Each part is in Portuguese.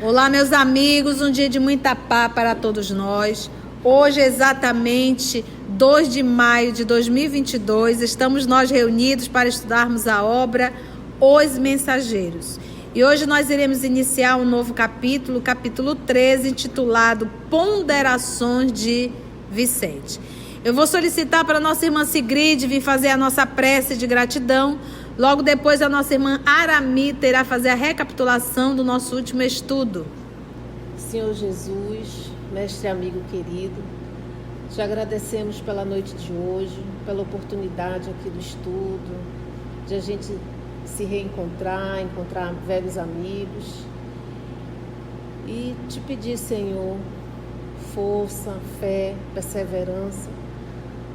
Olá, meus amigos, um dia de muita paz para todos nós. Hoje, exatamente 2 de maio de 2022, estamos nós reunidos para estudarmos a obra Os Mensageiros. E hoje nós iremos iniciar um novo capítulo, capítulo 13, intitulado Ponderações de Vicente. Eu vou solicitar para a nossa irmã Sigrid vir fazer a nossa prece de gratidão. Logo depois, a nossa irmã Aramita irá fazer a recapitulação do nosso último estudo. Senhor Jesus, mestre amigo querido, te agradecemos pela noite de hoje, pela oportunidade aqui do estudo, de a gente se reencontrar, encontrar velhos amigos. E te pedir, Senhor, força, fé, perseverança,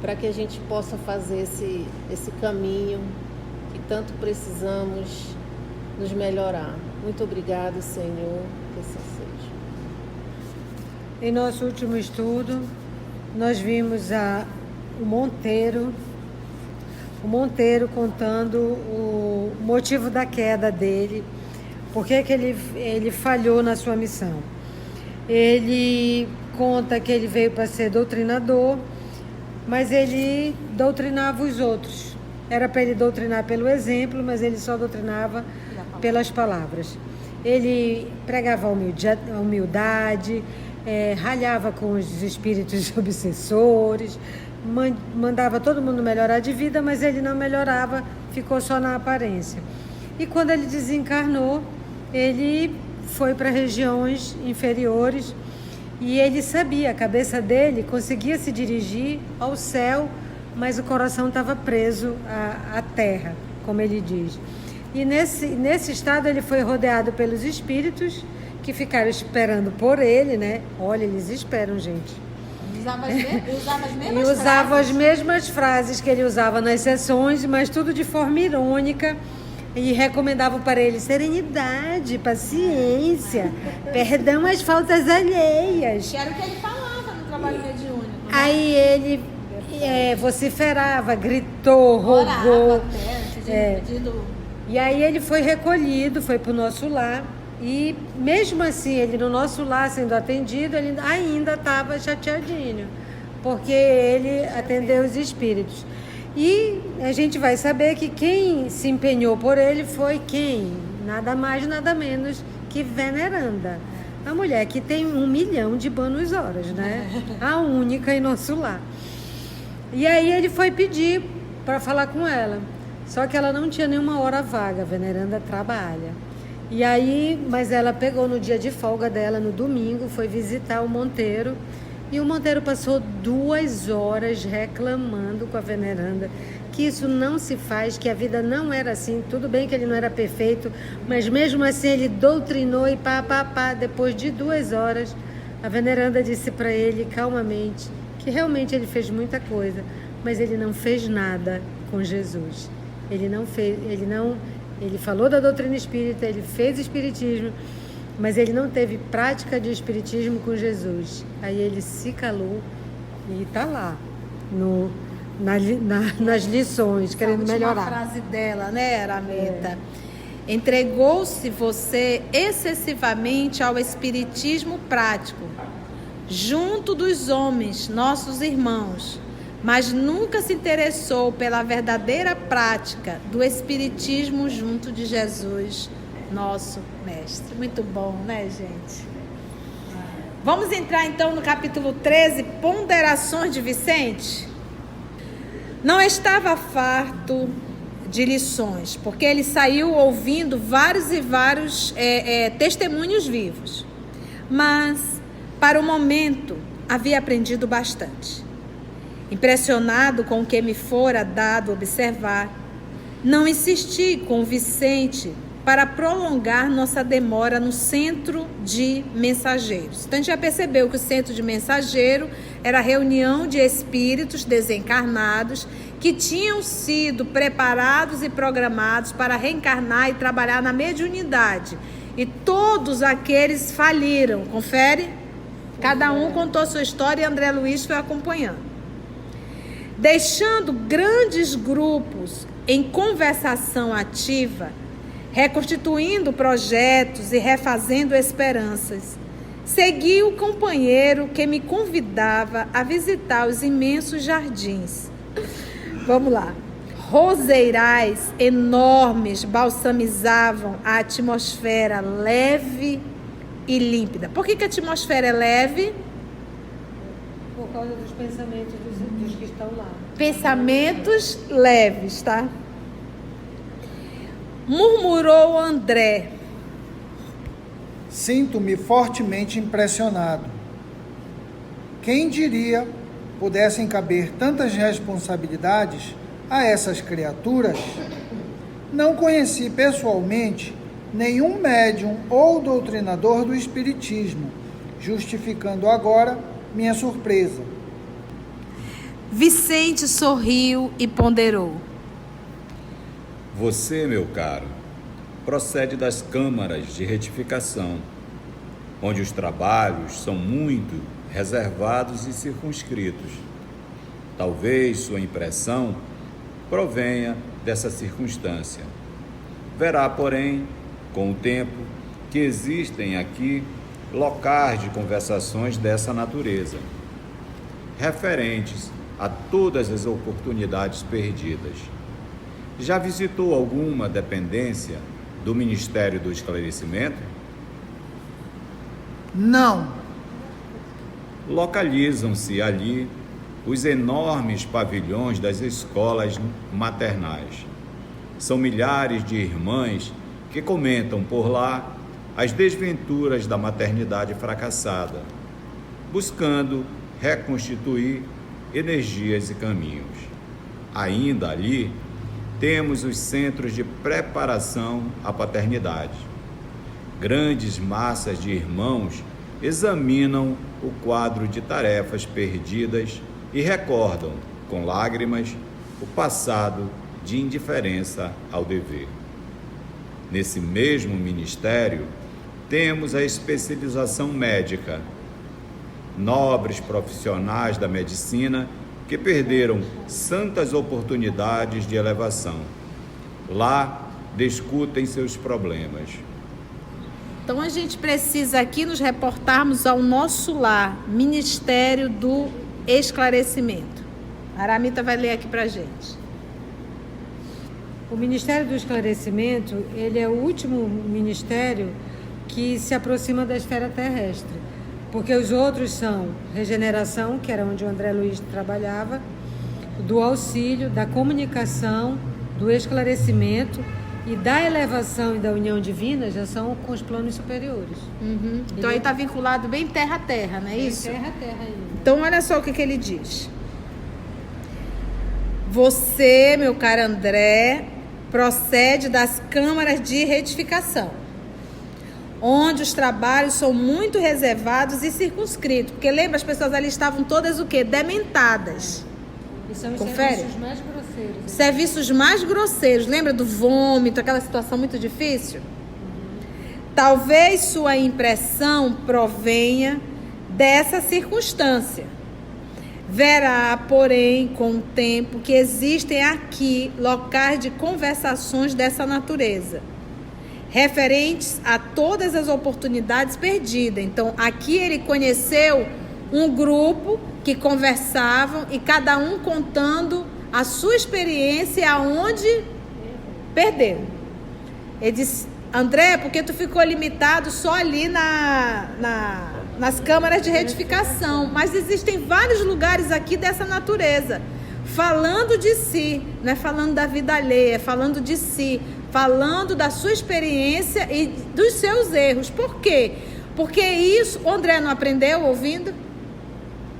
para que a gente possa fazer esse caminho que tanto precisamos nos melhorar. Muito obrigado, Senhor, que assim seja. Em nosso último estudo, nós vimos o Monteiro contando o motivo da queda dele, por que ele falhou na sua missão. Ele conta que ele veio para ser doutrinador, mas ele doutrinava os outros. Era para ele doutrinar pelo exemplo, mas ele só doutrinava pelas palavras. Ele pregava a humildade, ralhava com os espíritos obsessores, mandava todo mundo melhorar de vida, mas ele não melhorava, ficou só na aparência. E quando ele desencarnou, ele foi para regiões inferiores e ele sabia, a cabeça dele conseguia se dirigir ao céu, mas o coração estava preso à terra, como ele diz. E nesse estado ele foi rodeado pelos espíritos que ficaram esperando por ele, né? Olha, eles esperam, gente. Usava as mesmas frases que ele usava nas sessões, mas tudo de forma irônica, e recomendavam para ele serenidade, paciência, perdão às faltas alheias. Que era o que ele falava no trabalho mediúnico, né? Aí ele vociferava, gritou, rogou. E aí ele foi recolhido, foi para o nosso lar. E mesmo assim, ele no nosso lar sendo atendido, ele ainda estava chateadinho, porque ele atendeu os espíritos. E a gente vai saber que quem se empenhou por ele foi quem? Nada mais, nada menos que Veneranda. A mulher que tem 1 milhão de Buenos Horas, né? A única em nosso lar. E aí ele foi pedir para falar com ela. Só que ela não tinha nenhuma hora vaga, a Veneranda trabalha. E aí, mas ela pegou no dia de folga dela, no domingo, foi visitar o Monteiro. E o Monteiro passou 2 horas reclamando com a Veneranda que isso não se faz, que a vida não era assim. Tudo bem que ele não era perfeito, mas mesmo assim ele doutrinou e Depois de 2 horas, a Veneranda disse para ele calmamente que realmente ele fez muita coisa, mas ele não fez nada com Jesus. Ele falou da doutrina espírita, ele fez espiritismo, mas ele não teve prática de espiritismo com Jesus. Aí ele se calou e está lá, nas lições, querendo melhorar. A frase dela, né, Aramita? Entregou-se você excessivamente ao espiritismo prático, junto dos homens, nossos irmãos, mas nunca se interessou pela verdadeira prática do espiritismo junto de Jesus, nosso mestre. Muito bom, né, gente? Vamos entrar então no capítulo 13, Ponderações de Vicente. Não estava farto de lições, porque ele saiu ouvindo vários testemunhos vivos, mas para o momento, havia aprendido bastante. Impressionado com o que me fora dado observar, não insisti com o Vicente para prolongar nossa demora no centro de mensageiros. Então, a gente já percebeu que o centro de mensageiro era a reunião de espíritos desencarnados que tinham sido preparados e programados para reencarnar e trabalhar na mediunidade. E todos aqueles faliram. Confere? Cada um contou sua história e André Luiz foi acompanhando. Deixando grandes grupos em conversação ativa, reconstituindo projetos e refazendo esperanças. Segui o companheiro que me convidava a visitar os imensos jardins. Vamos lá. Roseirais enormes balsamizavam a atmosfera leve e límpida. Por que a atmosfera é leve? Por causa dos pensamentos dos que estão lá. Pensamentos leves, tá? Murmurou André. Sinto-me fortemente impressionado. Quem diria pudessem caber tantas responsabilidades a essas criaturas? Não conheci pessoalmente nenhum médium ou doutrinador do espiritismo, justificando agora minha surpresa. Vicente sorriu e ponderou. Você, meu caro, procede das câmaras de retificação, onde os trabalhos são muito reservados e circunscritos. Talvez sua impressão provenha dessa circunstância. Verá, porém, com o tempo, que existem aqui locais de conversações dessa natureza, referentes a todas as oportunidades perdidas. Já visitou alguma dependência do Ministério do Esclarecimento? Não. Localizam-se ali os enormes pavilhões das escolas maternais. São milhares de irmãs que comentam por lá as desventuras da maternidade fracassada, buscando reconstituir energias e caminhos. Ainda ali, temos os centros de preparação à paternidade. Grandes massas de irmãos examinam o quadro de tarefas perdidas e recordam, com lágrimas, o passado de indiferença ao dever. Nesse mesmo ministério, temos a especialização médica. Nobres profissionais da medicina que perderam santas oportunidades de elevação. Lá, discutem seus problemas. Então, a gente precisa aqui nos reportarmos ao nosso lar, Ministério do Esclarecimento. A Aramita vai ler aqui pra gente. O Ministério do Esclarecimento, ele é o último ministério que se aproxima da esfera terrestre, porque os outros são regeneração, que era onde o André Luiz trabalhava, do auxílio, da comunicação, do esclarecimento e da elevação e da união divina, já são com os planos superiores. Uhum. Então aí está vinculado bem terra a terra, não é isso? Terra a terra ainda. Então olha só o que ele diz. Você, meu caro André, procede das câmaras de retificação, onde os trabalhos são muito reservados e circunscritos. Porque lembra, as pessoas ali estavam todas o quê? Dementadas. E são os Confere? serviços mais grosseiros. Serviços mais grosseiros. Lembra do vômito, aquela situação muito difícil? Talvez sua impressão provenha dessa circunstância. Verá, porém, com o tempo, que existem aqui locais de conversações dessa natureza, referentes a todas as oportunidades perdidas. Então, aqui ele conheceu um grupo que conversavam e cada um contando a sua experiência aonde perdeu. Ele disse, André, porque tu ficou limitado só ali nas câmaras de retificação, mas existem vários lugares aqui dessa natureza, falando de si, não é falando da vida alheia, é falando de si, falando da sua experiência e dos seus erros. Por quê? Porque isso, o André não aprendeu ouvindo?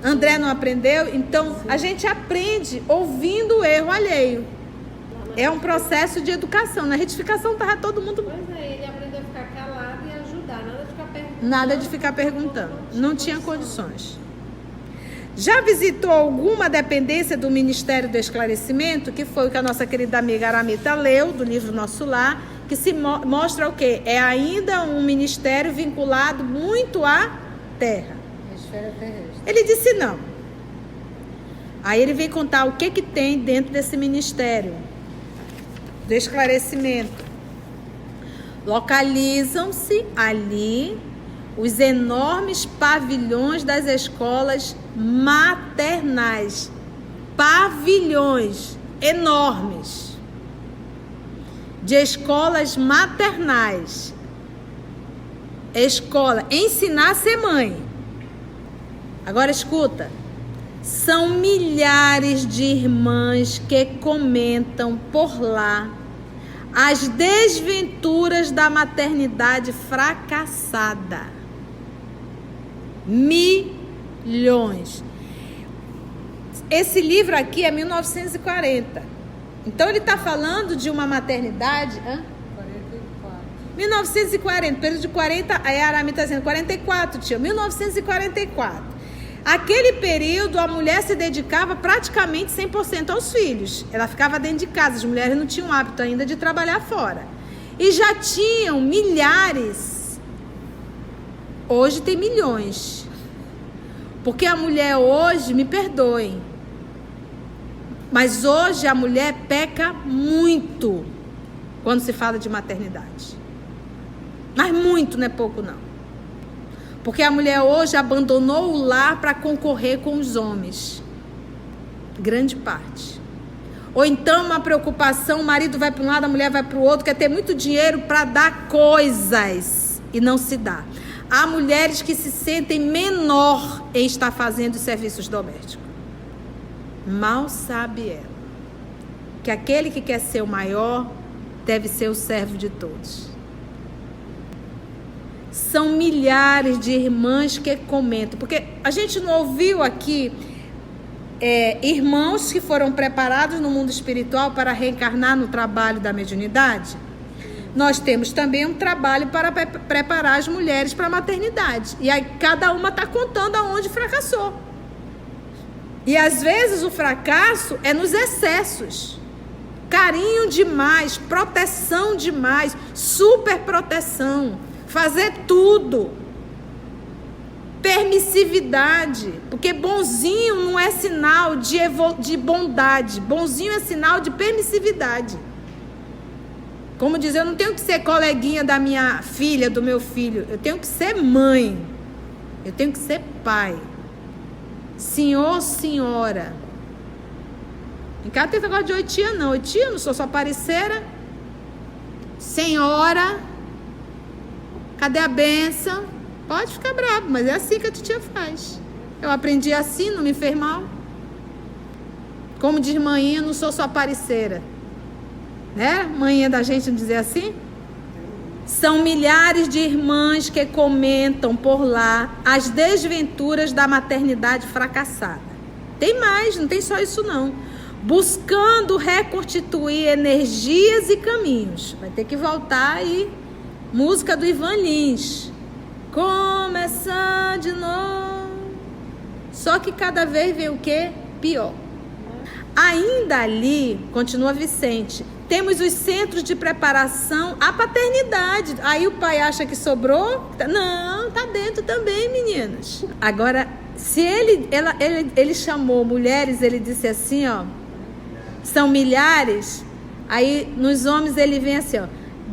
André não aprendeu? Então, a gente aprende ouvindo o erro alheio. É um processo de educação. Na retificação estava todo mundo... Pois é, ele aprendeu a ficar calado e ajudar, nada de ficar perguntando. Nada de ficar perguntando. Não tinha condições. Já visitou alguma dependência do Ministério do Esclarecimento, que foi o que a nossa querida amiga Aramita leu, do livro Nosso Lar, que se mostra o quê? É ainda um ministério vinculado muito à terra. A esfera terrestre. Ele disse não. Aí ele vem contar o que tem dentro desse ministério do esclarecimento. localizam-se ali os enormes pavilhões das escolas maternais. Pavilhões enormes de escolas maternais. Escola, ensinar a ser mãe. Agora escuta. São milhares de irmãs que comentam por lá as desventuras da maternidade fracassada. Milhões. Esse livro aqui é 1940. Então ele está falando de uma maternidade... 1940, período de 40, a Arami está dizendo 44, tia, 1944. Aquele período a mulher se dedicava praticamente 100% aos filhos. Ela ficava dentro de casa, as mulheres não tinham hábito ainda de trabalhar fora. E já tinham milhares, hoje tem milhões. Porque a mulher hoje, me perdoem, mas hoje a mulher peca muito quando se fala de maternidade. Mas muito, não é pouco não. Porque a mulher hoje abandonou o lar para concorrer com os homens. Grande parte. Ou então uma preocupação, o marido vai para um lado, a mulher vai para o outro, quer ter muito dinheiro para dar coisas e não se dá. Há mulheres que se sentem menor em estar fazendo os serviços domésticos. Mal sabe ela que aquele que quer ser o maior deve ser o servo de todos. São milhares de irmãs que comentam, porque a gente não ouviu aqui irmãos que foram preparados no mundo espiritual para reencarnar no trabalho da mediunidade. Nós temos também um trabalho para preparar as mulheres para a maternidade, e aí cada uma está contando aonde fracassou. E às vezes o fracasso é nos excessos, carinho demais, proteção demais, super proteção, fazer tudo, permissividade, porque bonzinho não é sinal de bondade, bonzinho é sinal de permissividade. Como diz, eu não tenho que ser coleguinha da minha filha, do meu filho, eu tenho que ser mãe, eu tenho que ser pai, senhor, senhora. Em casa tem negócio de oi tia não, oi tia, não sou sua parceira, senhora. Cadê a benção? Pode ficar bravo, mas é assim que a titia faz. Eu aprendi assim, não me fez mal. Como diz manhinha, não sou sua parceira. Né? Manhinha da gente não dizer assim? São milhares de irmãs que comentam por lá as desventuras da maternidade fracassada. Tem mais, não tem só isso não. Buscando reconstituir energias e caminhos. Vai ter que voltar aí. Música do Ivan Lins. Começar de novo. Só que cada vez vem o quê? Pior. Ainda ali, continua Vicente, temos os centros de preparação à paternidade. Aí o pai acha que sobrou? Não, tá dentro também, meninas. Agora, se ele chamou mulheres, ele disse assim, ó, são milhares. Aí nos homens ele vem assim, ó,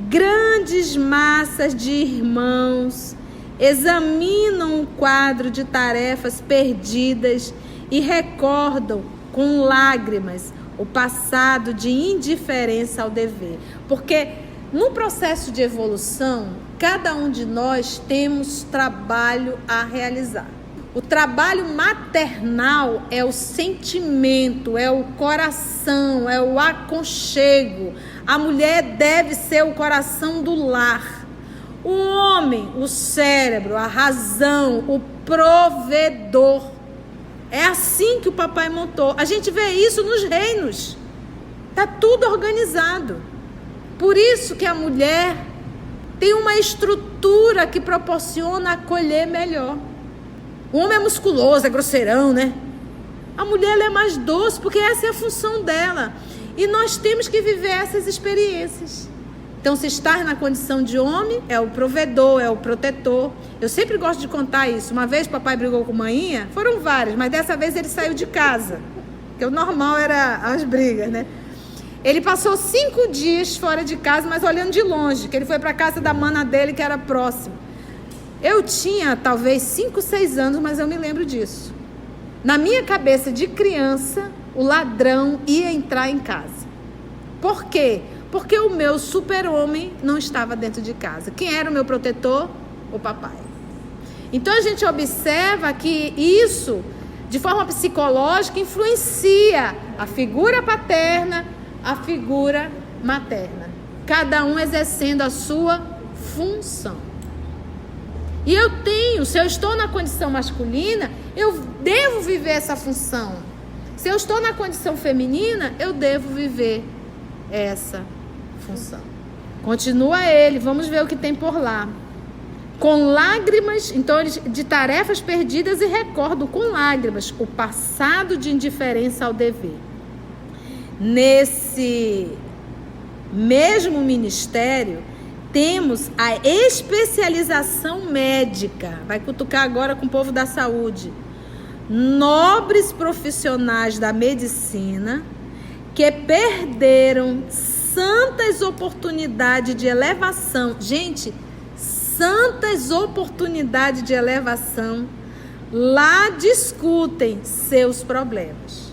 grandes massas de irmãos examinam um quadro de tarefas perdidas e recordam com lágrimas o passado de indiferença ao dever. Porque no processo de evolução, cada um de nós temos trabalho a realizar. O trabalho maternal é o sentimento, é o coração, é o aconchego. A mulher deve ser o coração do lar. O homem, o cérebro, a razão, o provedor. É assim que o papai montou. A gente vê isso nos reinos. Está tudo organizado. Por isso que a mulher tem uma estrutura que proporciona acolher melhor. O homem é musculoso, é grosseirão, né? A mulher ela é mais doce, porque essa é a função dela. E nós temos que viver essas experiências. Então, se estar na condição de homem, é o provedor, é o protetor. Eu sempre gosto de contar isso. Uma vez o papai brigou com a manhinha, foram várias, mas dessa vez ele saiu de casa. Porque o normal era as brigas, né? Ele passou 5 dias fora de casa, mas olhando de longe, que ele foi para a casa da mana dele, que era próximo. Eu tinha talvez 5, 6 anos, mas eu me lembro disso. Na minha cabeça de criança, o ladrão ia entrar em casa. Por quê? Porque o meu super-homem não estava dentro de casa. Quem era o meu protetor? O papai. Então a gente observa que isso, de forma psicológica, influencia a figura paterna, a figura materna. Cada um exercendo a sua função. E se eu estou na condição masculina, eu devo viver essa função. Se eu estou na condição feminina, eu devo viver essa função. Continua ele, vamos ver o que tem por lá. Com lágrimas, então, de tarefas perdidas, e recordo com lágrimas o passado de indiferença ao dever. Nesse mesmo ministério, temos a especialização médica. Vai cutucar agora com o povo da saúde. Nobres profissionais da medicina que perderam santas oportunidades de elevação. Gente, santas oportunidades de elevação. Lá discutem seus problemas.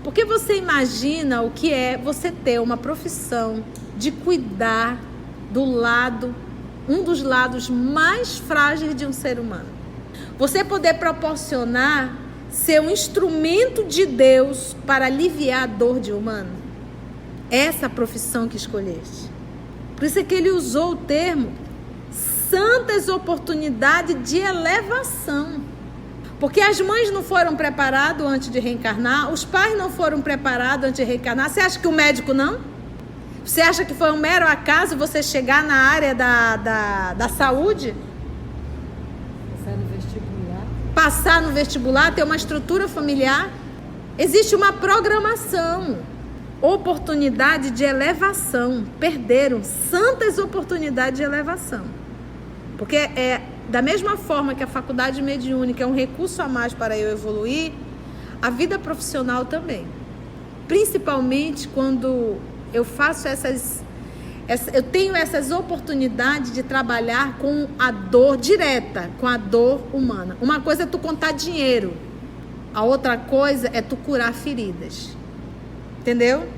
Porque você imagina o que é você ter uma profissão de cuidar do lado, um dos lados mais frágeis de um ser humano. Você poder proporcionar ser um instrumento de Deus para aliviar a dor de um humano. Essa profissão que escolheste. Por isso é que ele usou o termo santas oportunidades de elevação. Porque as mães não foram preparadas antes de reencarnar, os pais não foram preparados antes de reencarnar. Você acha que o médico não? Você acha que foi um mero acaso você chegar na área da saúde? Passar no vestibular, ter uma estrutura familiar? Existe uma programação. Oportunidade de elevação. Perderam santas oportunidades de elevação. Porque da mesma forma que a faculdade mediúnica é um recurso a mais para eu evoluir, a vida profissional também. Principalmente quando eu faço eu tenho essas oportunidades de trabalhar com a dor direta, com a dor humana. Uma coisa é tu contar dinheiro, a outra coisa é tu curar feridas. Entendeu?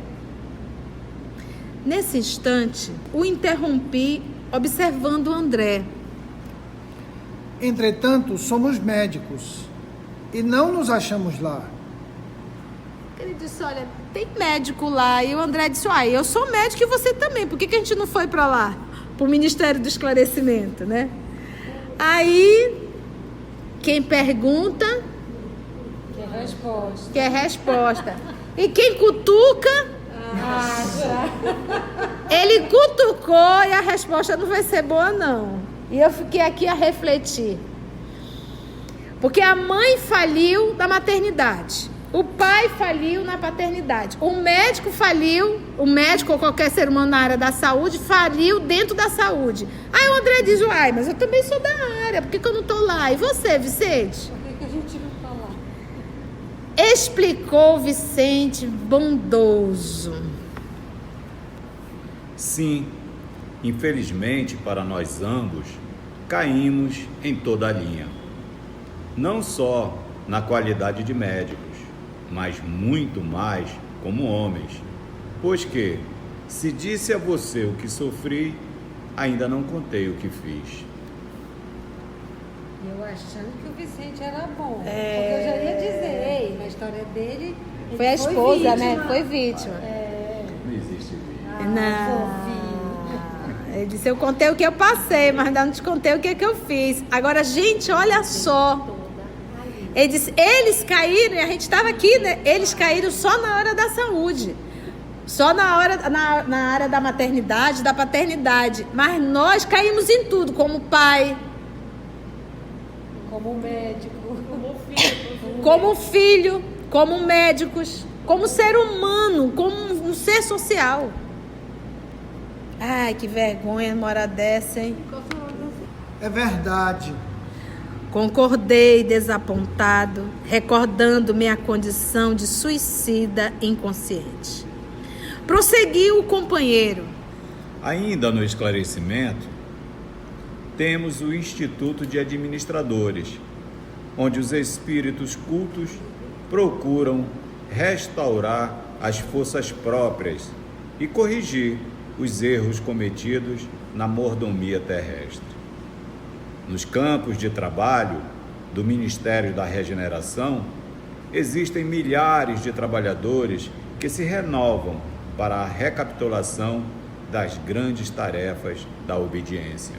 Nesse instante, o interrompi observando o André. Entretanto, somos médicos e não nos achamos lá. Ele disse, olha, tem médico lá. E o André disse, eu sou médico e você também. Por que a gente não foi para lá? Para o Ministério do Esclarecimento, né? Aí, quem pergunta... Quer resposta. E quem cutuca... Ele cutucou e a resposta não vai ser boa, não. E eu fiquei aqui a refletir. Porque a mãe faliu da maternidade. O pai faliu na paternidade. O médico faliu, o médico ou qualquer ser humano na área da saúde faliu dentro da saúde. Aí o André diz, mas eu também sou da área, por que eu não estou lá? E você, Vicente? Por que a gente não está lá? Explicou Vicente bondoso. Sim, infelizmente para nós ambos, caímos em toda a linha. Não só na qualidade de médicos, mas muito mais como homens. Pois que, se disse a você o que sofri, ainda não contei o que fiz. Eu achando que o Vicente era bom. Porque eu já ia dizer, na história dele... Foi a esposa, vítima, né? Foi vítima. Não existe vítima. Não. Ele disse, eu contei o que eu passei, mas ainda não te contei o que eu fiz. Agora, gente, olha só. Ele disse, eles caíram, e a gente estava aqui, né? Eles caíram só na hora da saúde. Só na área da maternidade, da paternidade. Mas nós caímos em tudo, como pai. Como médico. Como filho, como médicos, como ser humano, como um ser social. Ai, que vergonha uma hora dessa, hein? É verdade. Concordei desapontado, recordando minha condição de suicida inconsciente. Prosseguiu o companheiro. Ainda no esclarecimento, temos o Instituto de Administradores, onde os espíritos cultos procuram restaurar as forças próprias e corrigir os erros cometidos na mordomia terrestre. Nos campos de trabalho do Ministério da Regeneração, existem milhares de trabalhadores que se renovam para a recapitulação das grandes tarefas da obediência.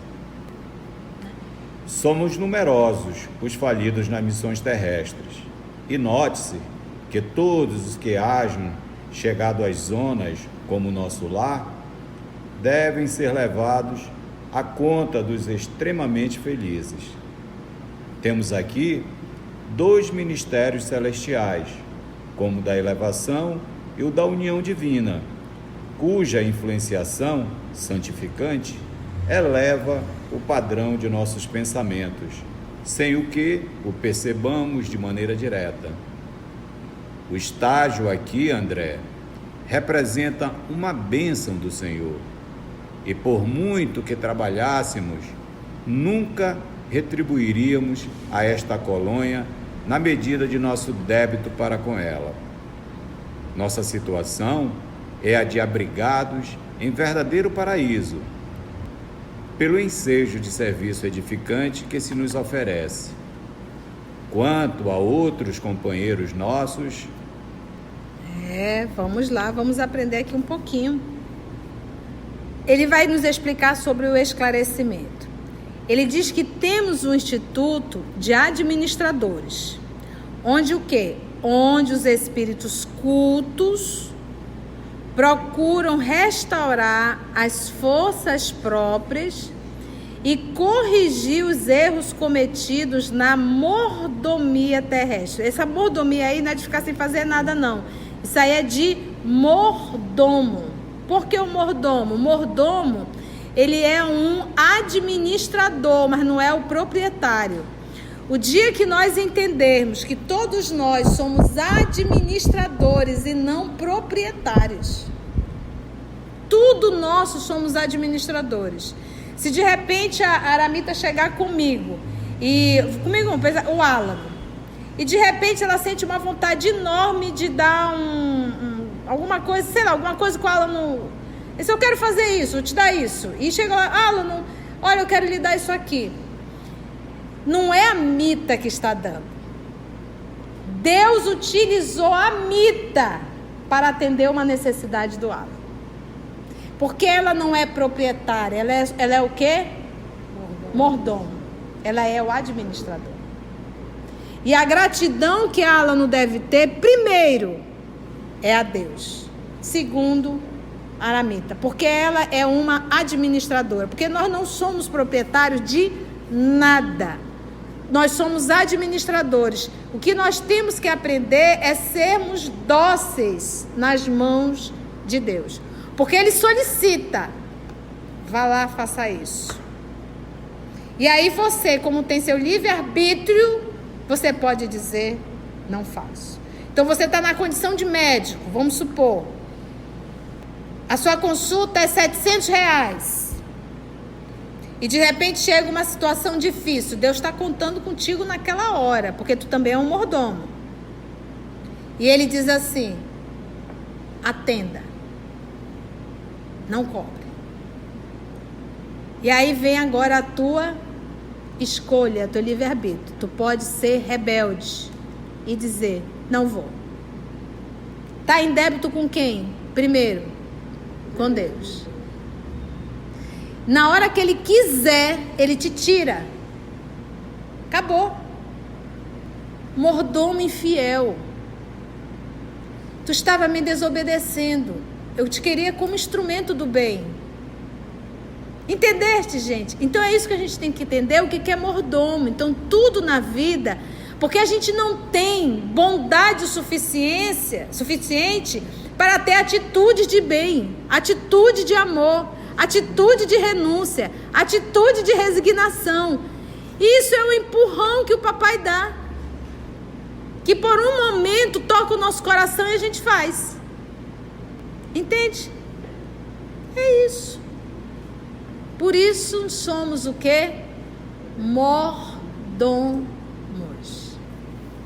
Somos numerosos os falidos nas missões terrestres, e note-se que todos os que hajam chegado às zonas como o nosso lar devem ser levados à conta dos extremamente felizes. Temos aqui 2 ministérios celestiais, como o da elevação e o da união divina, cuja influenciação santificante eleva o padrão de nossos pensamentos, sem o que o percebamos de maneira direta. O estágio aqui, André, representa uma bênção do Senhor, e por muito que trabalhássemos, nunca retribuiríamos a esta colônia na medida de nosso débito para com ela. Nossa situação é a de abrigados em verdadeiro paraíso, pelo ensejo de serviço edificante que se nos oferece. Quanto a outros companheiros nossos... Vamos lá, vamos aprender aqui um pouquinho. Ele vai nos explicar sobre o esclarecimento. Ele diz que temos um instituto de administradores, onde o quê? Onde os espíritos cultos procuram restaurar as forças próprias e corrigir os erros cometidos na mordomia terrestre. Essa mordomia aí não é de ficar sem fazer nada, não. Isso aí é de mordomo. Por que o mordomo? O mordomo, ele é um administrador, mas não é o proprietário. O dia que nós entendermos que todos nós somos administradores e não proprietários, tudo nosso somos administradores. Se de repente a Aramita chegar comigo, o Álamo, e de repente ela sente uma vontade enorme de dar alguma coisa, sei lá, alguma coisa com o Álamo, se eu quero fazer isso, vou te dar isso, e chega lá, Álamo, olha, eu quero lhe dar isso aqui. Não é a Mita que está dando. Deus utilizou a Mita para atender uma necessidade do Álamo. Porque ela não é proprietária, ela é o quê? Mordomo. Ela é o administrador. E a gratidão que a Álamo deve ter, primeiro, é a Deus. Segundo, a Aramita. Porque ela é uma administradora. Porque nós não somos proprietários de nada. Nós somos administradores. O que nós temos que aprender é sermos dóceis nas mãos de Deus. Porque Ele solicita, vá lá, faça isso. E aí você, como tem seu livre-arbítrio, você pode dizer, não faço. Então você está na condição de médico, vamos supor. A sua consulta é R$700. E de repente chega uma situação difícil. Deus está contando contigo naquela hora, porque tu também é um mordomo. E Ele diz assim, atenda. Não cobre. E aí vem agora a tua escolha, teu livre-arbítrio. Tu pode ser rebelde e dizer, não vou. Tá em débito com quem? Primeiro, com Deus. Na hora que Ele quiser, Ele te tira. Acabou. Mordomo infiel. Tu estava me desobedecendo. Eu te queria como instrumento do bem. Entendeste, gente? Então é isso que a gente tem que entender, o que é mordomo. Então tudo na vida, porque a gente não tem bondade suficiente para ter atitude de bem, atitude de amor, atitude de renúncia, atitude de resignação. Isso é o empurrão que o papai dá, que por um momento toca o nosso coração e a gente faz. Entende? É isso. Por isso somos o quê? Mordomos.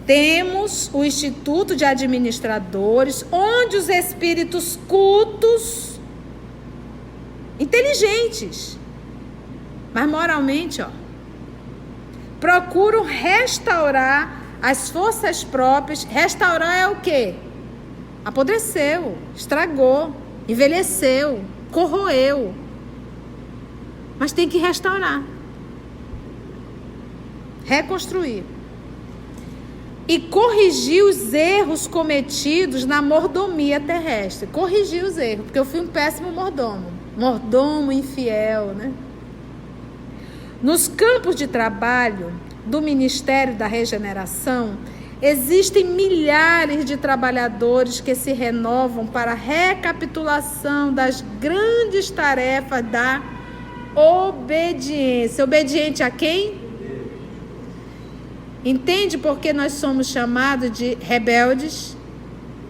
Temos o Instituto de Administradores, onde os espíritos cultos, inteligentes, mas moralmente, procuram restaurar as forças próprias. Restaurar é o quê? Apodreceu, estragou, envelheceu, corroeu. Mas tem que restaurar, reconstruir. E corrigir os erros cometidos na mordomia terrestre. Corrigir os erros, porque eu fui um péssimo mordomo. Mordomo infiel, né? Nos campos de trabalho do Ministério da Regeneração, existem milhares de trabalhadores que se renovam para a recapitulação das grandes tarefas da obediência. Obediente a quem? Entende por que nós somos chamados de rebeldes?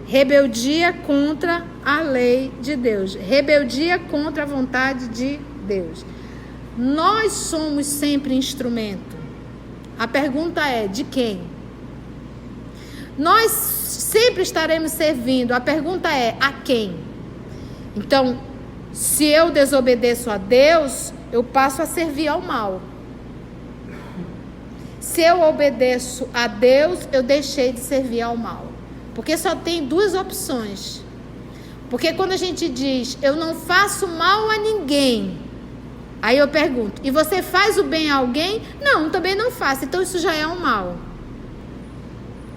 Rebeldia contra a lei de Deus. Rebeldia contra a vontade de Deus. Nós somos sempre instrumento. A pergunta é, de quem? Nós sempre estaremos servindo. A pergunta é, a quem? Então, se eu desobedeço a Deus, eu passo a servir ao mal. Se eu obedeço a Deus, eu deixei de servir ao mal. Porque só tem duas opções. Porque quando a gente diz, eu não faço mal a ninguém, aí eu pergunto, e você faz o bem a alguém? Não, também não faço. Então isso já é um mal.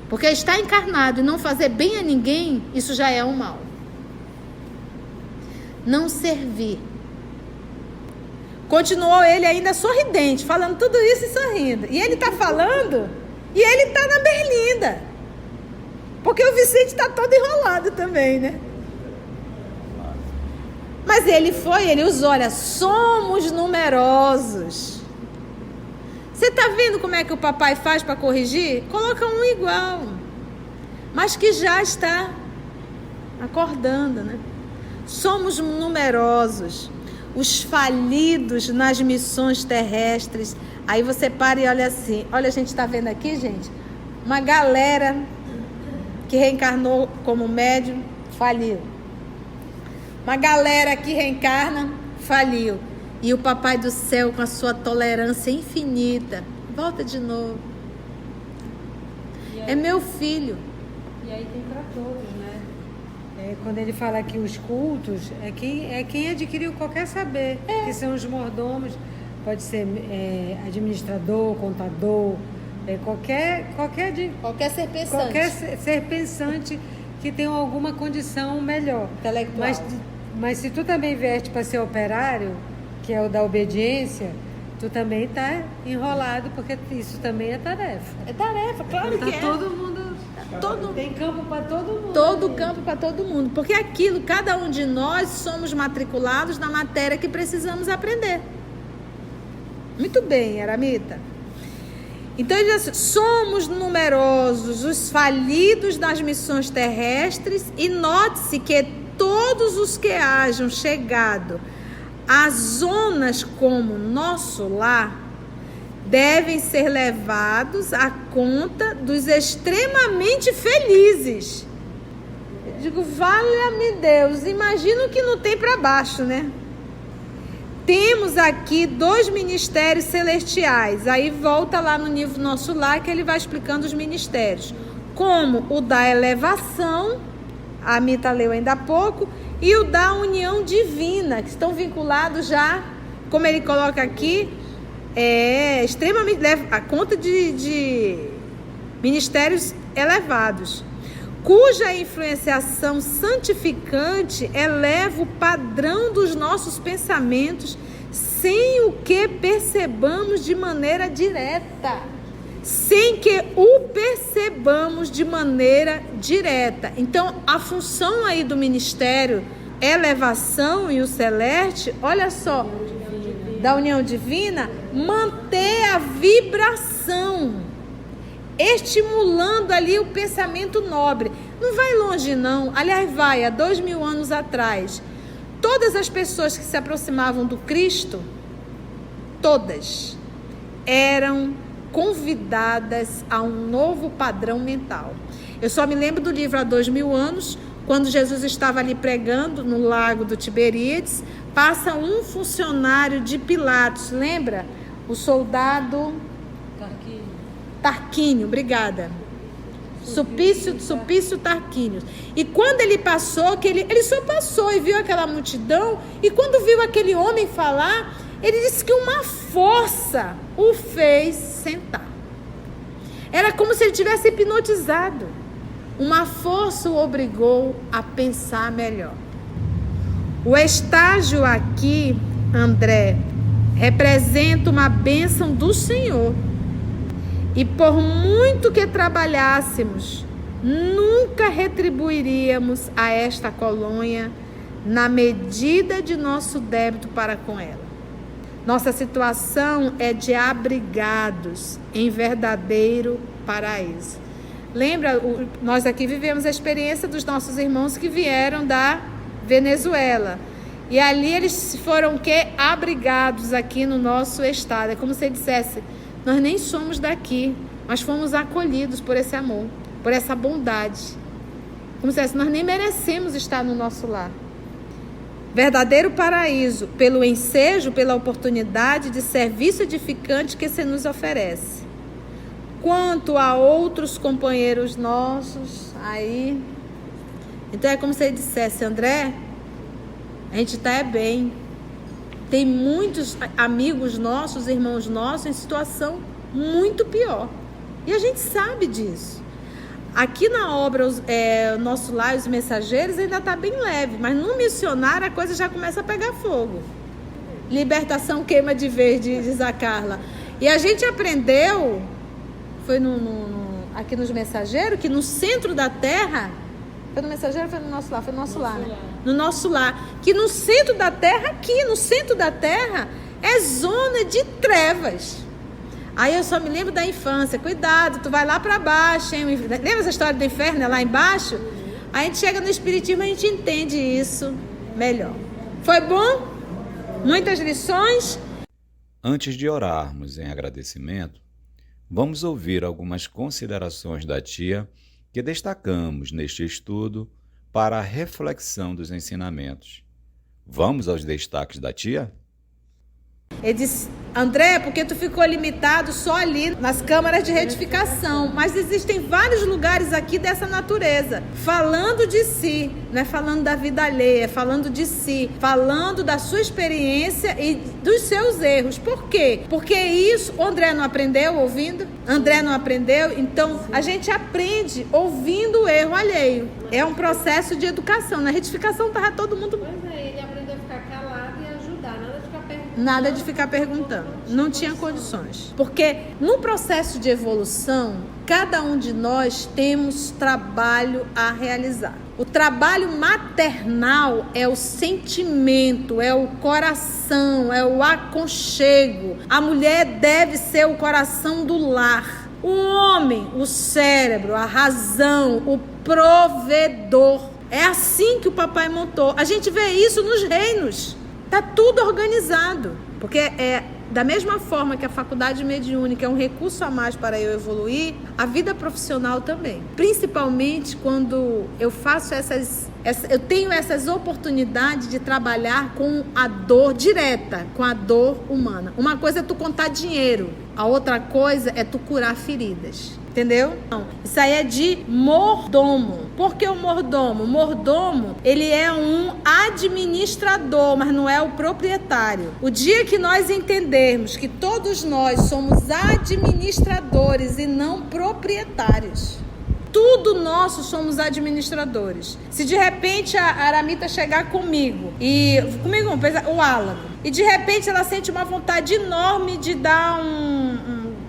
Porque estar encarnado e não fazer bem a ninguém, isso já é um mal. Não servir. Continuou ele ainda sorridente, falando tudo isso e sorrindo. E ele está falando, e ele está na berlinda. Porque o Vicente está todo enrolado também, né? Mas ele usou, olha, somos numerosos. Você está vendo como é que o papai faz para corrigir? Coloca um igual, mas que já está acordando, né? Somos numerosos. Os falidos nas missões terrestres. Aí você para e olha assim. Olha, a gente está vendo aqui, gente, uma galera que reencarnou como médium, faliu. Uma galera que reencarna, faliu. E o Papai do Céu, com a sua tolerância infinita, volta de novo. É meu filho. E aí tem para todos, né? Quando ele fala que os cultos é quem adquiriu qualquer saber, que são os mordomos, pode ser administrador, contador, qualquer ser pensante que tenha alguma condição melhor. Intelectual. Mas se tu também vieste para ser operário, que é o da obediência, tu também está enrolado, porque isso também é tarefa. É tarefa, claro que é. Todo mundo... Tem campo para todo mundo. Todo campo para todo mundo. Porque aquilo, cada um de nós somos matriculados na matéria que precisamos aprender. Muito bem, Aramita. Então ele diz assim, somos numerosos os falidos nas missões terrestres, e note-se que todos os que hajam chegado a zonas como nosso lar devem ser levados à conta dos extremamente felizes. Eu digo, valha-me Deus, imagina o que não tem para baixo, né? Temos aqui 2 ministérios celestiais. Aí volta lá no livro Nosso Lar, que ele vai explicando os ministérios. Como o da elevação, a Mita leu ainda há pouco, e o da união divina, que estão vinculados já, como ele coloca aqui, extremamente a conta de ministérios elevados, cuja influenciação santificante eleva o padrão dos nossos pensamentos sem o que percebamos de maneira direta. Sem que o percebamos de maneira direta. Então, a função aí do ministério elevação e o celeste, olha só, da união divina, manter a vibração, estimulando ali o pensamento nobre. Não vai longe não. Aliás, vai, há 2000 anos atrás. Todas as pessoas que se aproximavam do Cristo, todas, eram convidadas a um novo padrão mental. Eu só me lembro do livro Há 2000 anos, quando Jesus estava ali pregando no lago do Tiberíades, passa um funcionário de Pilatos, lembra? O soldado Tarquínio, obrigada. Sulpício Tarquínio. E quando ele passou, ele só passou e viu aquela multidão, e quando viu aquele homem falar, ele disse que uma força o fez sentar. Era como se ele tivesse hipnotizado. Uma força o obrigou a pensar melhor. O estágio aqui, André, representa uma bênção do Senhor. E por muito que trabalhássemos, nunca retribuiríamos a esta colônia na medida de nosso débito para com ela. Nossa situação é de abrigados em verdadeiro paraíso. Lembra, nós aqui vivemos a experiência dos nossos irmãos que vieram da Venezuela. E ali eles foram abrigados aqui no nosso estado. É como se ele dissesse: nós nem somos daqui, mas fomos acolhidos por esse amor, por essa bondade. Como se dissesse: nós nem merecemos estar no nosso lar. Verdadeiro paraíso, pelo ensejo, pela oportunidade de serviço edificante que se nos oferece. Quanto a outros companheiros nossos, aí... Então é como se ele dissesse: André, a gente está bem. Tem muitos amigos nossos, irmãos nossos, em situação muito pior. E a gente sabe disso. Aqui na obra, Nosso Lar, os Mensageiros, ainda está bem leve. Mas no missionário a coisa já começa a pegar fogo. Libertação queima de verde, diz a Carla. E a gente aprendeu, foi aqui nos Mensageiros, que no centro da terra... Foi no Mensageiro ou foi no Nosso Lar? Foi no Nosso Lar, né? No Nosso Lar. Que no centro da terra, aqui no centro da terra, é zona de trevas. Aí eu só me lembro da infância. Cuidado, tu vai lá para baixo, hein? Lembra essa história do inferno, é lá embaixo? Aí a gente chega no Espiritismo e a gente entende isso melhor. Foi bom? Muitas lições? Antes de orarmos em agradecimento, vamos ouvir algumas considerações da tia que destacamos neste estudo para a reflexão dos ensinamentos. Vamos aos destaques da tia? Ele disse: André, porque tu ficou limitado só ali nas câmaras de retificação, mas existem vários lugares aqui dessa natureza, falando de si, não é falando da vida alheia, é falando de si, falando da sua experiência e dos seus erros. Por quê? Porque isso, o André não aprendeu ouvindo? André não aprendeu? Então, a gente aprende ouvindo o erro alheio. É um processo de educação. Na retificação estava todo mundo... Pois é, ele aprendeu a ficar calado e ajudar, nada de ficar perguntando. Nada de ficar perguntando. Não tinha condições. Porque no processo de evolução, cada um de nós temos trabalho a realizar. O trabalho maternal é o sentimento, é o coração, é o aconchego. A mulher deve ser o coração do lar. O homem, o cérebro, a razão, o provedor. É assim que o papai montou. A gente vê isso nos reinos. Está tudo organizado. Porque da mesma forma que a faculdade mediúnica é um recurso a mais para eu evoluir, a vida profissional também. Principalmente quando eu faço eu tenho essas oportunidades de trabalhar com a dor direta, com a dor humana. Uma coisa é tu contar dinheiro, a outra coisa é tu curar feridas. Entendeu? Não. Isso aí é de mordomo. Por que o mordomo? O mordomo, ele é um administrador, mas não é o proprietário. O dia que nós entendermos que todos nós somos administradores e não proprietários, tudo nosso somos administradores. Se de repente a Aramita chegar comigo, o Alan, e de repente ela sente uma vontade enorme de dar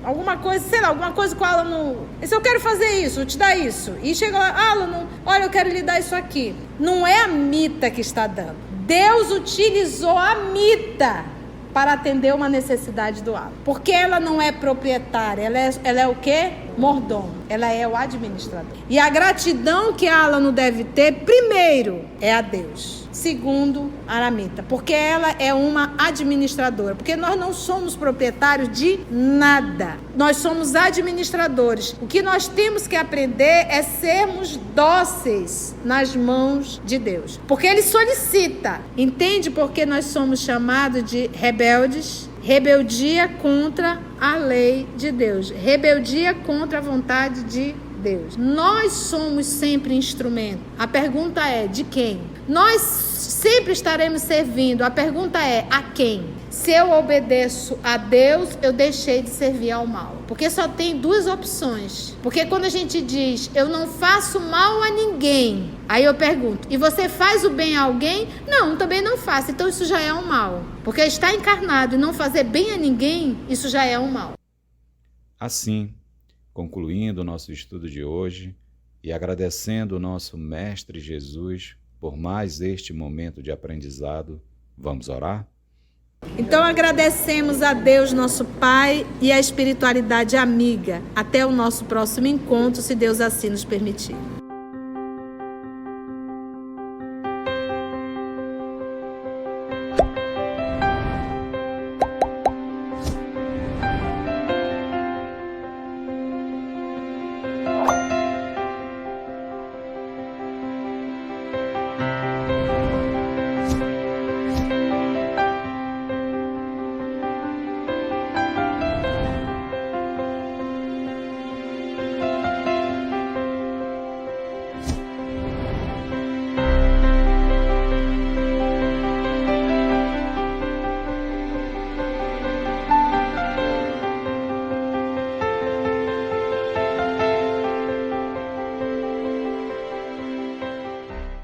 alguma coisa, sei lá, alguma coisa com o Alan, se eu quero fazer isso, eu te dar isso. E chega lá: Alan, olha, eu quero lhe dar isso aqui. Não é a Mita que está dando. Deus utilizou a Mita para atender uma necessidade do Alan. Porque ela não é proprietária, ela é o quê? mordomo, ela é o administrador. E a gratidão que a Alan deve ter, primeiro, é a Deus. Segundo, a Aramita, porque ela é uma administradora. Porque nós não somos proprietários de nada. Nós somos administradores. O que nós temos que aprender é sermos dóceis nas mãos de Deus. Porque Ele solicita. Entende por que nós somos chamados de rebeldes? Rebeldia contra a lei de Deus. Rebeldia contra a vontade de Deus. Nós somos sempre instrumento. A pergunta é, de quem? Nós sempre estaremos servindo. A pergunta é, a quem? Se eu obedeço a Deus, eu deixei de servir ao mal. Porque só tem duas opções. Porque quando a gente diz, eu não faço mal a ninguém, aí eu pergunto, e você faz o bem a alguém? Não, também não faço. Então isso já é um mal. Porque estar encarnado e não fazer bem a ninguém, isso já é um mal. Assim, concluindo o nosso estudo de hoje e agradecendo o nosso Mestre Jesus por mais este momento de aprendizado, vamos orar? Então agradecemos a Deus, nosso Pai, e a espiritualidade amiga. Até o nosso próximo encontro, se Deus assim nos permitir.